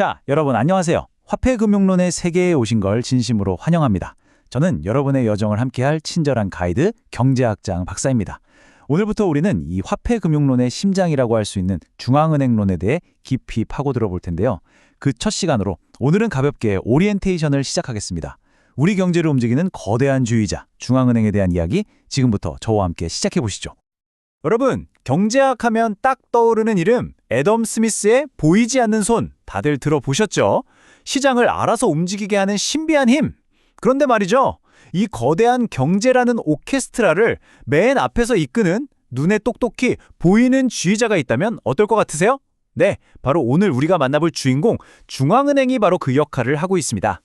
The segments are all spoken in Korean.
자, 여러분 안녕하세요. 화폐금융론의 세계에 오신 걸 진심으로 환영합니다. 저는 여러분의 여정을 함께할 친절한 가이드 경제학장 박사입니다. 오늘부터 우리는 이 화폐금융론의 심장이라고 할 수 있는 중앙은행론에 대해 깊이 파고들어 볼 텐데요. 그 첫 시간으로 오늘은 가볍게 오리엔테이션을 시작하겠습니다. 우리 경제를 움직이는 거대한 주의자, 중앙은행에 대한 이야기 지금부터 저와 함께 시작해 보시죠. 여러분, 경제학 하면 딱 떠오르는 이름, 애덤 스미스의 보이지 않는 손, 다들 들어보셨죠? 시장을 알아서 움직이게 하는 신비한 힘. 그런데 말이죠, 이 거대한 경제라는 오케스트라를 맨 앞에서 이끄는 눈에 똑똑히 보이는 지휘자가 있다면 어떨 것 같으세요? 네, 바로 오늘 우리가 만나볼 주인공, 중앙은행이 바로 그 역할을 하고 있습니다.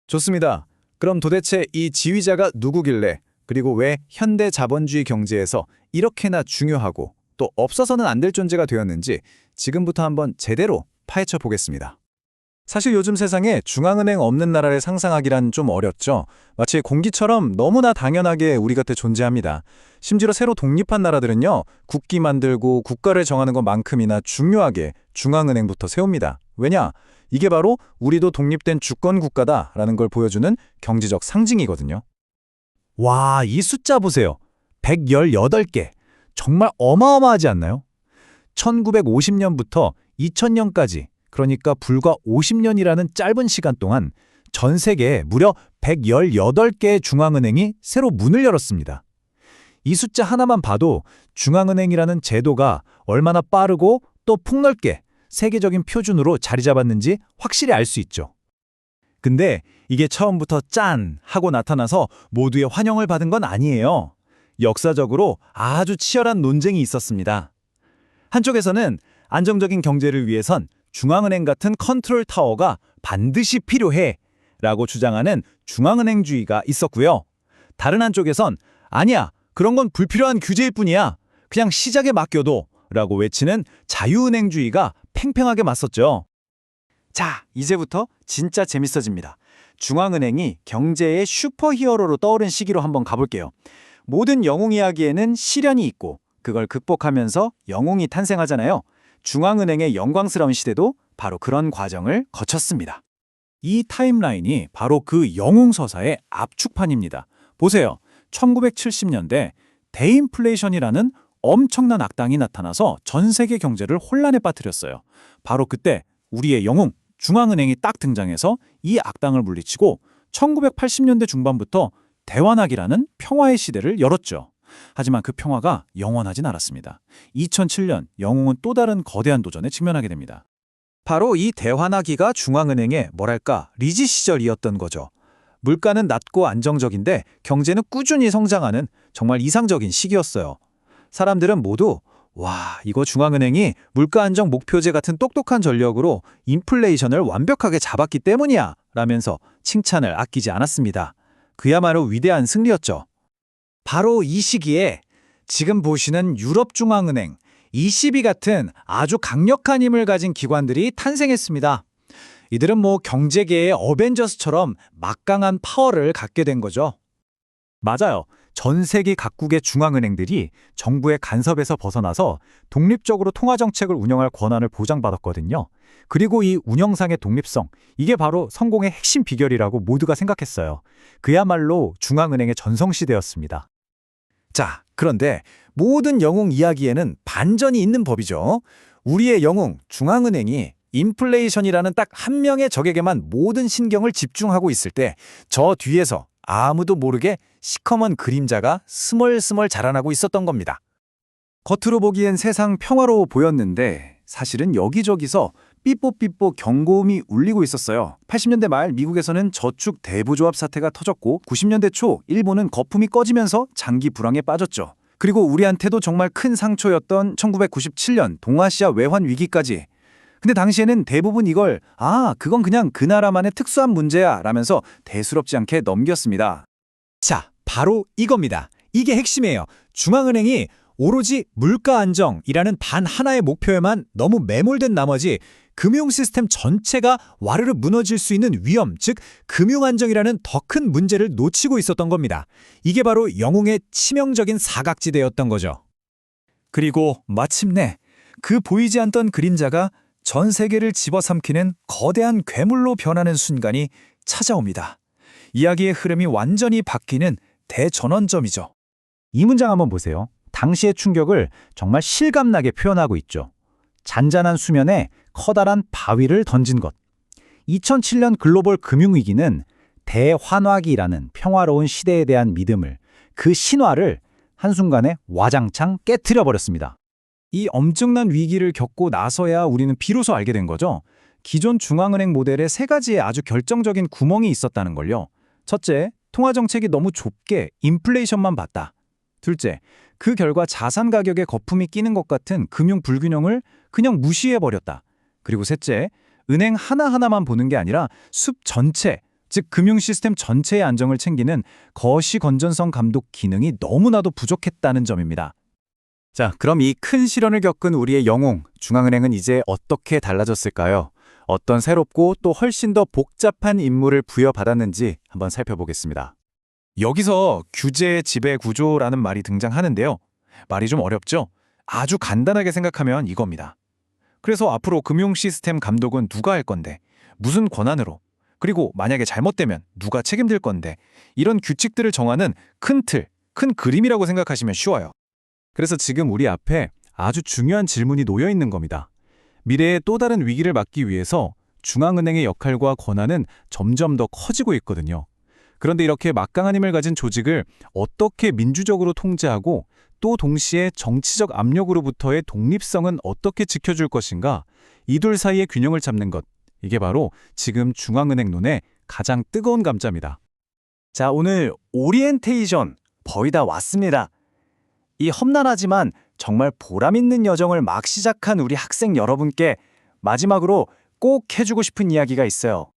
좋습니다. 그럼 도대체 이 지휘자가 누구길래, 그리고 왜 현대 자본주의 경제에서 이렇게나 중요하고 또 없어서는 안 될 존재가 되었는지 지금부터 한번 제대로 파헤쳐 보겠습니다. 사실 요즘 세상에 중앙은행 없는 나라를 상상하기란 좀 어렵죠. 마치 공기처럼 너무나 당연하게 우리 곁에 존재합니다. 심지어 새로 독립한 나라들은요, 국기 만들고 국가를 정하는 것만큼이나 중요하게 중앙은행부터 세웁니다. 왜냐? 이게 바로 우리도 독립된 주권 국가다라는 걸 보여주는 경제적 상징이거든요. 와, 이 숫자 보세요. 118개. 정말 어마어마하지 않나요? 1950년부터 2000년까지, 그러니까 불과 50년이라는 짧은 시간 동안 전 세계에 무려 118개의 중앙은행이 새로 문을 열었습니다. 이 숫자 하나만 봐도 중앙은행이라는 제도가 얼마나 빠르고 또 폭넓게 세계적인 표준으로 자리 잡았는지 확실히 알 수 있죠. 근데 이게 처음부터 짠! 하고 나타나서 모두의 환영을 받은 건 아니에요. 역사적으로 아주 치열한 논쟁이 있었습니다. 한쪽에서는 안정적인 경제를 위해선 중앙은행 같은 컨트롤 타워가 반드시 필요해 라고 주장하는 중앙은행주의가 있었고요. 다른 한쪽에선 아니야, 그런 건 불필요한 규제일 뿐이야, 그냥 시작에 맡겨둬 라고 외치는 자유은행주의가 팽팽하게 맞섰죠. 자, 이제부터 진짜 재밌어집니다. 중앙은행이 경제의 슈퍼히어로로 떠오른 시기로 한번 가볼게요. 모든 영웅 이야기에는 시련이 있고 그걸 극복하면서 영웅이 탄생하잖아요. 중앙은행의 영광스러운 시대도 바로 그런 과정을 거쳤습니다. 이 타임라인이 바로 그 영웅 서사의 압축판입니다. 보세요. 1970년대 대인플레이션이라는 엄청난 악당이 나타나서 전 세계 경제를 혼란에 빠뜨렸어요. 바로 그때 우리의 영웅, 중앙은행이 딱 등장해서 이 악당을 물리치고 1980년대 중반부터 대환학이라는 평화의 시대를 열었죠. 하지만 그 평화가 영원하진 않았습니다. 2007년 영웅은 또 다른 거대한 도전에 직면하게 됩니다. 바로 이 대환학기가 중앙은행의 리지 시절이었던 거죠. 물가는 낮고 안정적인데 경제는 꾸준히 성장하는 정말 이상적인 시기였어요. 사람들은 모두 와, 이거 중앙은행이 물가 안정 목표제 같은 똑똑한 전략으로 인플레이션을 완벽하게 잡았기 때문이야 라면서 칭찬을 아끼지 않았습니다. 그야말로 위대한 승리였죠. 바로 이 시기에 지금 보시는 유럽중앙은행, ECB 같은 아주 강력한 힘을 가진 기관들이 탄생했습니다. 이들은 경제계의 어벤져스처럼 막강한 파워를 갖게 된 거죠. 맞아요. 전 세계 각국의 중앙은행들이 정부의 간섭에서 벗어나서 독립적으로 통화정책을 운영할 권한을 보장받았거든요. 그리고 이 운영상의 독립성, 이게 바로 성공의 핵심 비결이라고 모두가 생각했어요. 그야말로 중앙은행의 전성시대였습니다. 자, 그런데 모든 영웅 이야기에는 반전이 있는 법이죠. 우리의 영웅, 중앙은행이 인플레이션이라는 딱 한 명의 적에게만 모든 신경을 집중하고 있을 때 저 뒤에서 아무도 모르게 시커먼 그림자가 스멀스멀 자라나고 있었던 겁니다. 겉으로 보기엔 세상 평화로워 보였는데 사실은 여기저기서 삐뽀삐뽀 경고음이 울리고 있었어요. 80년대 말 미국에서는 저축 대부조합 사태가 터졌고 90년대 초 일본은 거품이 꺼지면서 장기 불황에 빠졌죠. 그리고 우리한테도 정말 큰 상처였던 1997년 동아시아 외환 위기까지. 근데 당시에는 대부분 이걸 그건 그냥 그 나라만의 특수한 문제야 라면서 대수롭지 않게 넘겼습니다. 자, 바로 이겁니다. 이게 핵심이에요. 중앙은행이 오로지 물가 안정이라는 단 하나의 목표에만 너무 매몰된 나머지 금융 시스템 전체가 와르르 무너질 수 있는 위험, 즉 금융 안정이라는 더 큰 문제를 놓치고 있었던 겁니다. 이게 바로 영웅의 치명적인 사각지대였던 거죠. 그리고 마침내 그 보이지 않던 그림자가 전 세계를 집어삼키는 거대한 괴물로 변하는 순간이 찾아옵니다. 이야기의 흐름이 완전히 바뀌는 대전환점이죠. 이 문장 한번 보세요. 당시의 충격을 정말 실감나게 표현하고 있죠. 잔잔한 수면에 커다란 바위를 던진 것. 2007년 글로벌 금융위기는 대환화기라는 평화로운 시대에 대한 믿음을, 그 신화를 한순간에 와장창 깨트려 버렸습니다. 이 엄청난 위기를 겪고 나서야 우리는 비로소 알게 된 거죠. 기존 중앙은행 모델에 세 가지의 아주 결정적인 구멍이 있었다는 걸요. 첫째, 통화정책이 너무 좁게 인플레이션만 봤다. 둘째, 그 결과 자산 가격에 거품이 끼는 것 같은 금융 불균형을 그냥 무시해버렸다. 그리고 셋째, 은행 하나하나만 보는 게 아니라 숲 전체, 즉 금융 시스템 전체의 안정을 챙기는 거시 건전성 감독 기능이 너무나도 부족했다는 점입니다. 자, 그럼 이 큰 시련을 겪은 우리의 영웅, 중앙은행은 이제 어떻게 달라졌을까요? 어떤 새롭고 또 훨씬 더 복잡한 임무를 부여받았는지 한번 살펴보겠습니다. 여기서 규제의 지배 구조라는 말이 등장하는데요. 말이 좀 어렵죠? 아주 간단하게 생각하면 이겁니다. 그래서 앞으로 금융 시스템 감독은 누가 할 건데, 무슨 권한으로, 그리고 만약에 잘못되면 누가 책임질 건데, 이런 규칙들을 정하는 큰 틀, 큰 그림이라고 생각하시면 쉬워요. 그래서 지금 우리 앞에 아주 중요한 질문이 놓여 있는 겁니다. 미래의 또 다른 위기를 막기 위해서 중앙은행의 역할과 권한은 점점 더 커지고 있거든요. 그런데 이렇게 막강한 힘을 가진 조직을 어떻게 민주적으로 통제하고 또 동시에 정치적 압력으로부터의 독립성은 어떻게 지켜줄 것인가? 이 둘 사이의 균형을 잡는 것. 이게 바로 지금 중앙은행 논의 가장 뜨거운 감자입니다. 자, 오늘 오리엔테이션 거의 다 왔습니다. 이 험난하지만 정말 보람있는 여정을 막 시작한 우리 학생 여러분께 마지막으로 꼭 해주고 싶은 이야기가 있어요.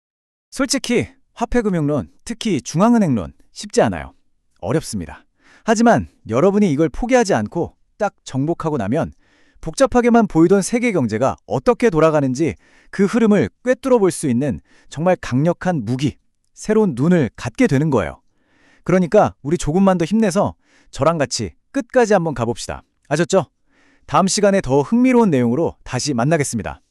솔직히 화폐금융론, 특히 중앙은행론 쉽지 않아요. 어렵습니다. 하지만 여러분이 이걸 포기하지 않고 딱 정복하고 나면 복잡하게만 보이던 세계 경제가 어떻게 돌아가는지 그 흐름을 꿰뚫어 볼 수 있는 정말 강력한 무기, 새로운 눈을 갖게 되는 거예요. 그러니까 우리 조금만 더 힘내서 저랑 같이 끝까지 한번 가봅시다. 아셨죠? 다음 시간에 더 흥미로운 내용으로 다시 만나겠습니다.